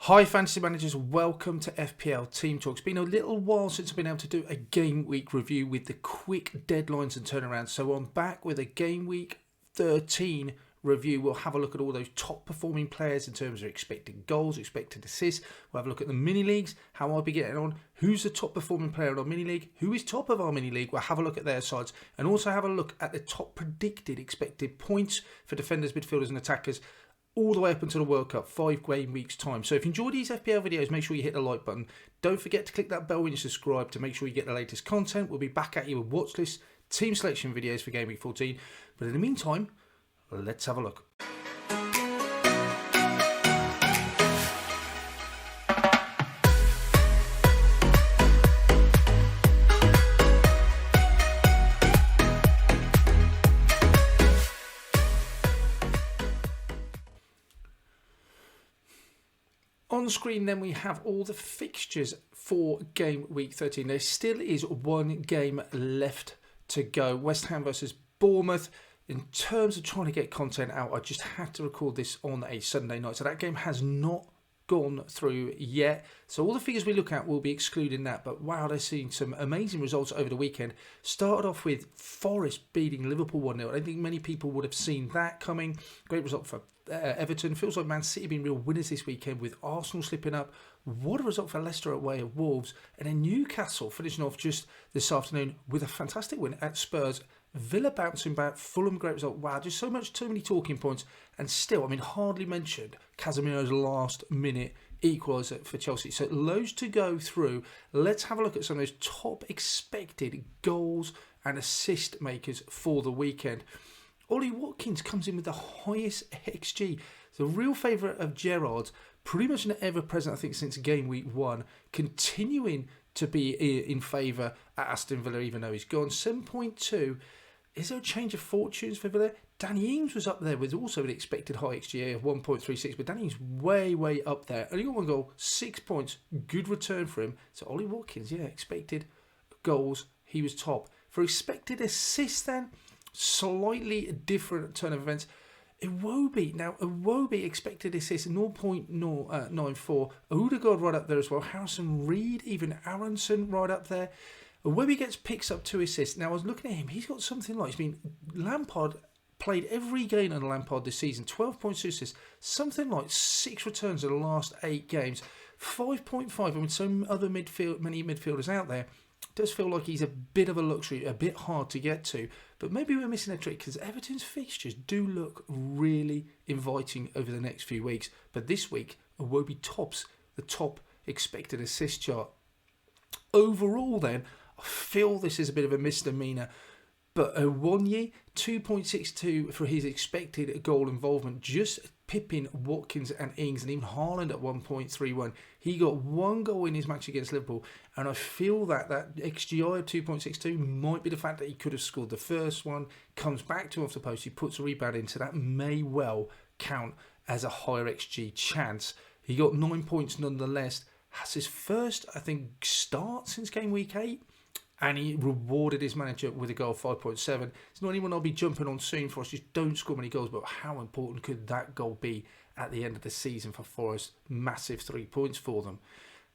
Hi fantasy managers, welcome to FPL Team Talk. It's been a little while since I've been able to do a game week review with the quick deadlines and turnarounds. So I'm back with a game week 13 review. We'll have a look at all those top performing players in terms of expected goals, expected assists. We'll have a look at the mini leagues, how I'll be getting on, who's the top performing player in our mini league, who is top of our mini league. We'll have a look at their sides and also have a look at the top predicted expected points for defenders, midfielders and attackers all the way up until the World Cup, 5 game weeks time. So if you enjoy these FPL videos, make sure you hit the like button. Don't forget to click that bell when you subscribe to make sure you get the latest content. We'll be back at you with watch lists, team selection videos for game week 14. But in the meantime, let's have a look. On screen then we have all the fixtures for game week 13. There still is one game left to go. West Ham versus Bournemouth. In terms of trying to get content out, I just had to record this on a Sunday night. So that game has not gone through yet. So all the figures we look at will be excluding that. But wow, they're seeing some amazing results over the weekend. Started off with Forest beating Liverpool 1-0. I don't think many people would have seen that coming. Great result for Everton. Feels like Man City being real winners this weekend with Arsenal slipping up. What a result for Leicester away at Wolves. And then Newcastle finishing off just this afternoon with a fantastic win at Spurs. Villa bouncing back, Fulham great result. Wow, just too many talking points. And still, I mean, hardly mentioned Casemiro's last minute equaliser for Chelsea. So loads to go through. Let's have a look at some of those top expected goals and assist makers for the weekend. Ollie Watkins comes in with the highest XG. The real favourite of Gerrard's, pretty much an ever-present, I think, since game week 1. Continuing to be in favour at Aston Villa, even though he's gone. 7.2. Is there a change of fortunes for Villa? Danny Ings was up there with also an expected high XGA of 1.36, but Danny Ings way up there. Only got one goal, 6 points, good return for him. So Ollie Watkins, yeah, expected goals, he was top. For expected assists then, slightly different turn of events. Iwobi expected assists 0.94. Odegaard right up there as well. Harrison Reed, even Aronson right up there. Iwobi picks up 2 assists. Now I was looking at him, he's got something like, Lampard played every game under Lampard this season, 12.2 assists, something like 6 returns in the last 8 games, 5.5. I mean, some other many midfielders out there, does feel like he's a bit of a luxury, a bit hard to get to. But maybe we're missing a trick because Everton's fixtures do look really inviting over the next few weeks. But this week, Iwobi tops the top expected assist chart. Overall then, I feel this is a bit of a misdemeanor. But Owonye, 2.62 for his expected goal involvement, just pipping Watkins and Ings, and even Haaland at 1.31. He got 1 goal in his match against Liverpool, and I feel that XGI of 2.62 might be the fact that he could have scored the first one, comes back to off the post, he puts a rebound in, so that may well count as a higher XG chance. He got 9 points nonetheless, has his first, I think, start since game week 8. And he rewarded his manager with a goal of 5.7. It's not anyone I'll be jumping on soon for us. Just don't score many goals. But how important could that goal be at the end of the season for Forest? Massive 3 points for them.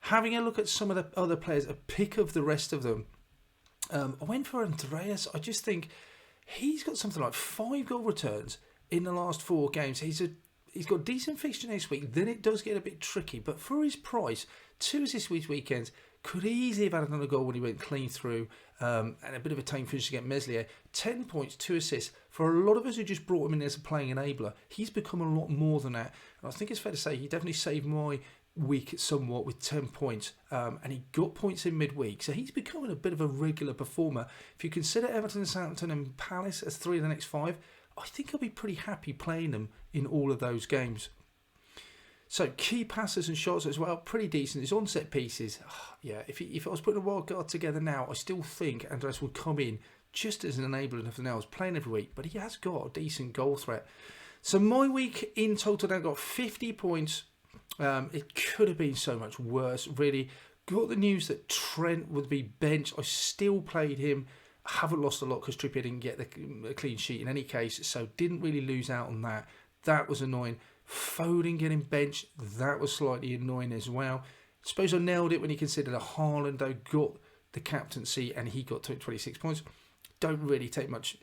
Having a look at some of the other players, a pick of the rest of them. I went for Andreas. I just think he's got something like 5 goal returns in the last 4 games. He's got decent fixture next week. Then it does get a bit tricky. But for his price, 2 assists this weekend. Could easily have had another goal when he went clean through and a bit of a tame finish to get Meslier. 10 points, 2 assists. For a lot of us who just brought him in as a playing enabler, he's become a lot more than that. And I think it's fair to say he definitely saved my week somewhat with 10 points. And he got points in midweek. So he's becoming a bit of a regular performer. If you consider Everton, Southampton and Palace as 3 of the next 5, I think I'll be pretty happy playing them in all of those games. So key passes and shots as well, pretty decent. His on-set pieces, yeah, if I was putting a wild card together now, I still think Andres would come in just as an enabler, nothing else, playing every week. But he has got a decent goal threat. So my week in total now got 50 points. It could have been so much worse, really. Got the news that Trent would be benched. I still played him. I haven't lost a lot because Trippier didn't get the clean sheet in any case, so didn't really lose out on that. That was annoying. Foden getting benched, that was slightly annoying as well. I suppose I nailed it when you consider that Haaland, though, got the captaincy and he got to 26 points. Don't really take much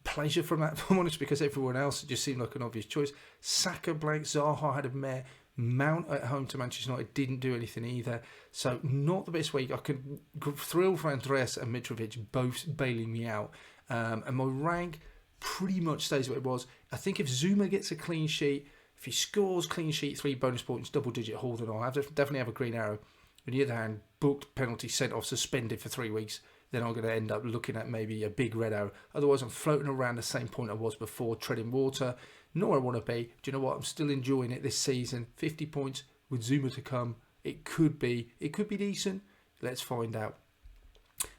pleasure from that, if I'm honest, because everyone else just seemed like an obvious choice. Saka blank, Zaha had a mare. Mount at home to Manchester United didn't do anything either. So not the best week. I could thrill for Andreas and Mitrovic both bailing me out. And my rank pretty much stays what it was. I think if Zuma gets a clean sheet, if he scores clean sheet, 3 bonus points, double-digit hold, and I'll definitely have a green arrow. On the other hand, booked, penalty, sent off, suspended for 3 weeks, then I'm going to end up looking at maybe a big red arrow. Otherwise, I'm floating around the same point I was before, treading water. Not where I want to be. Do you know what? I'm still enjoying it this season. 50 points with Zuma to come. It could be decent. Let's find out.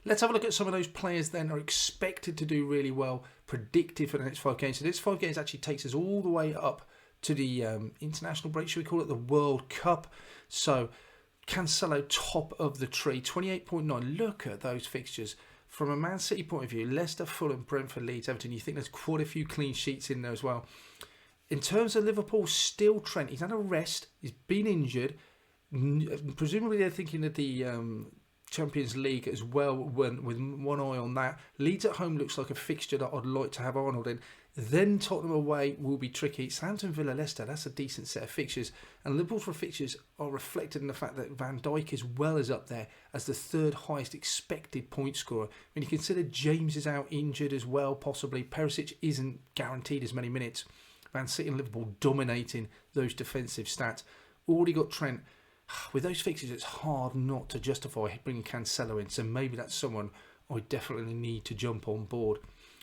Let's have a look at some of those players then are expected to do really well, predicted for the next 5 games. So this 5 games actually takes us all the way up to the international break, should we call it the World Cup. So Cancelo, top of the tree, 28.9. Look at those fixtures. From a Man City point of view, Leicester, Fulham, Brentford, Leeds, Everton, you think there's quite a few clean sheets in there as well. In terms of Liverpool, still Trent. He's had a rest. He's been injured. Presumably they're thinking of the Champions League as well, with one eye on that. Leeds at home looks like a fixture that I'd like to have Arnold in. Then Tottenham away will be tricky. Southampton, Villa, Leicester, that's a decent set of fixtures. And Liverpool's fixtures are reflected in the fact that Van Dijk as well is up there as the 3rd highest expected point scorer. When you consider James is out injured as well, possibly. Perisic isn't guaranteed as many minutes. Man City and Liverpool dominating those defensive stats. Already got Trent. With those fixtures, it's hard not to justify bringing Cancelo in. So maybe that's someone I definitely need to jump on board.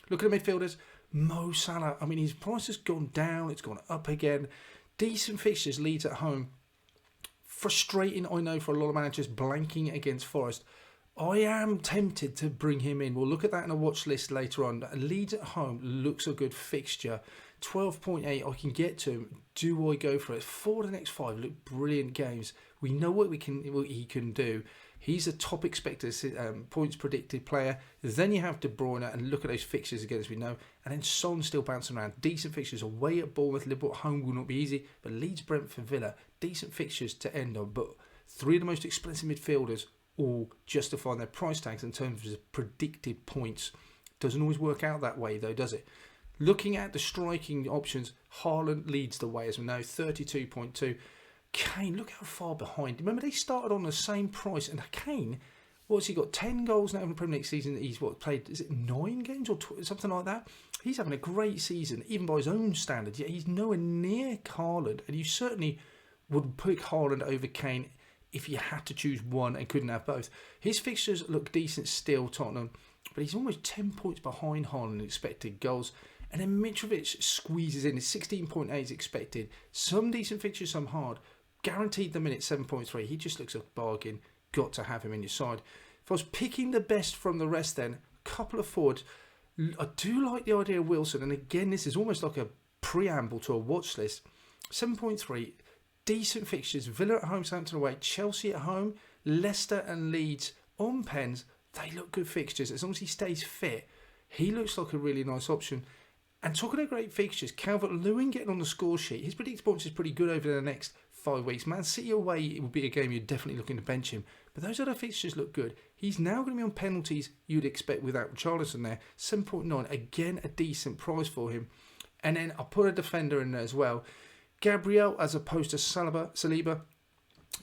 Look at the midfielders. Mo Salah, I mean, his price has gone down, it's gone up again. Decent fixtures, Leeds at home. Frustrating, I know, for a lot of managers, blanking against Forest. I am tempted to bring him in. We'll look at that in a watch list later on. Leeds at home looks a good fixture. 12.8, I can get to him. Do I go for it? 4 of the next 5 look brilliant games. We know what he can do. He's a top expected points predicted player. Then you have De Bruyne and look at those fixtures again, as we know. And then Son still bouncing around. Decent fixtures away at Bournemouth. Liverpool at home will not be easy. But Leeds, Brentford, Villa, decent fixtures to end on. But 3 of the most expensive midfielders all justifying their price tags in terms of predicted points. Doesn't always work out that way though, does it? Looking at the striking options, Haaland leads the way, as we know, 32.2. Kane, look how far behind. Remember, they started on the same price, and Kane, what's he got? 10 goals now in the Premier League season. He's played, is it 9 games or something like that? He's having a great season, even by his own standards. Yet he's nowhere near Haaland, and you certainly would pick Haaland over Kane if you had to choose one and couldn't have both. His fixtures look decent still, Tottenham, but he's almost 10 points behind Haaland in expected goals. And then Mitrovic squeezes in. His 16.8 is expected. Some decent fixtures, some hard. Guaranteed the minute 7.3. He just looks a bargain. Got to have him in your side. If I was picking the best from the rest then, a couple of forwards. I do like the idea of Wilson. And again, this is almost like a preamble to a watch list. 7.3. Decent fixtures. Villa at home, Southampton away. Chelsea at home. Leicester and Leeds on pens. They look good fixtures. As long as he stays fit, he looks like a really nice option. And talking of great fixtures, Calvert-Lewin getting on the score sheet. His predicted points is pretty good over the next 5 weeks. Man City away, it will be a game you're definitely looking to bench him. But those other fixtures look good. He's now going to be on penalties you'd expect without Richarlison there. 7.9, again a decent price for him. And then I'll put a defender in there as well. Gabriel as opposed to Saliba.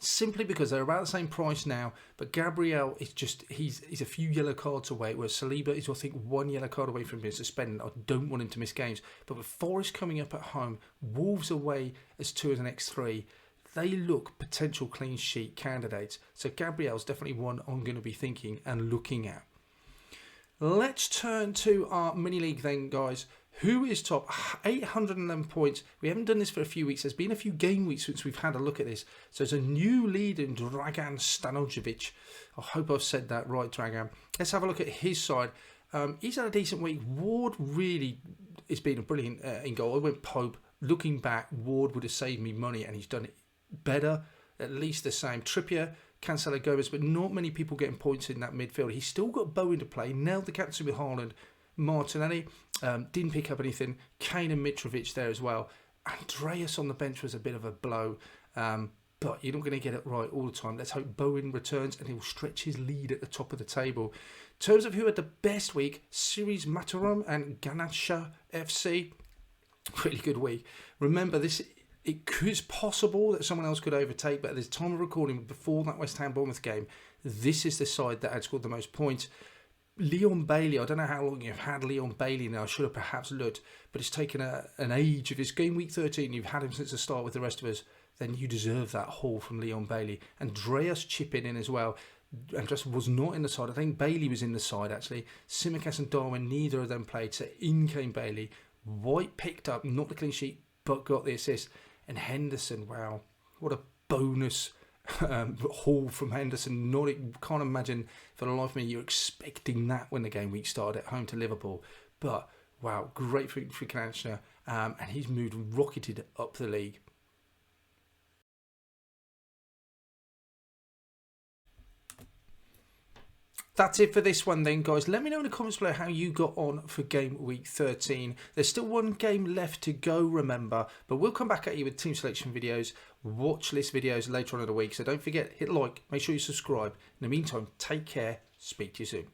Simply because they're about the same price now, but Gabriel is just, he's a few yellow cards away, whereas Saliba is, I think, 1 yellow card away from being suspended. I don't want him to miss games. But with Forest coming up at home, Wolves away as 2 of the next 3, they look potential clean sheet candidates. So Gabriel's definitely one I'm going to be thinking and looking at. Let's turn to our mini league then, guys. Who is top? 811 points. We haven't done this for a few weeks. There's been a few game weeks since we've had a look at this. So it's a new lead in Dragan Stanojevic. I hope I've said that right, Dragan. Let's have a look at his side. He's had a decent week. Ward really has been a brilliant in goal. I went Pope. Looking back, Ward would have saved me money, and he's done it better, at least the same. Trippier, Cancelo, Gomez, but not many people getting points in that midfield. He's still got Bowen to play. Nailed the captaincy with Haaland. Martinelli didn't pick up anything. Kane and Mitrovic there as well. Andreas on the bench was a bit of a blow, but you're not going to get it right all the time. Let's hope Bowen returns and he'll stretch his lead at the top of the table. In terms of who had the best week, Series Mataram and Ganesha FC, really good week. Remember, it is possible that someone else could overtake, but at this time of recording, before that West Ham Bournemouth game, this is the side that had scored the most points. Leon Bailey, I don't know how long you've had Leon Bailey now, I should have perhaps looked, but it's taken an age. If it's game week 13, you've had him since the start with the rest of us, then you deserve that haul from Leon Bailey. Andreas chipping in as well. Andreas was not in the side. I think Bailey was in the side actually. Simicas and Darwin, neither of them played, so in came Bailey. White picked up, not the clean sheet, but got the assist. And Henderson, wow, what a bonus haul from Henderson. Can't imagine for the life of me you're expecting that when the game week started at home to Liverpool. But wow, great for Kanchner, and he's rocketed up the league. That's it for this one then, guys. Let me know in the comments below how you got on for game week 13. There's still one game left to go, remember, but we'll come back at you with team selection videos, watch list videos later on in the week. So don't forget, hit like, make sure you subscribe. In the meantime, take care. Speak to you soon.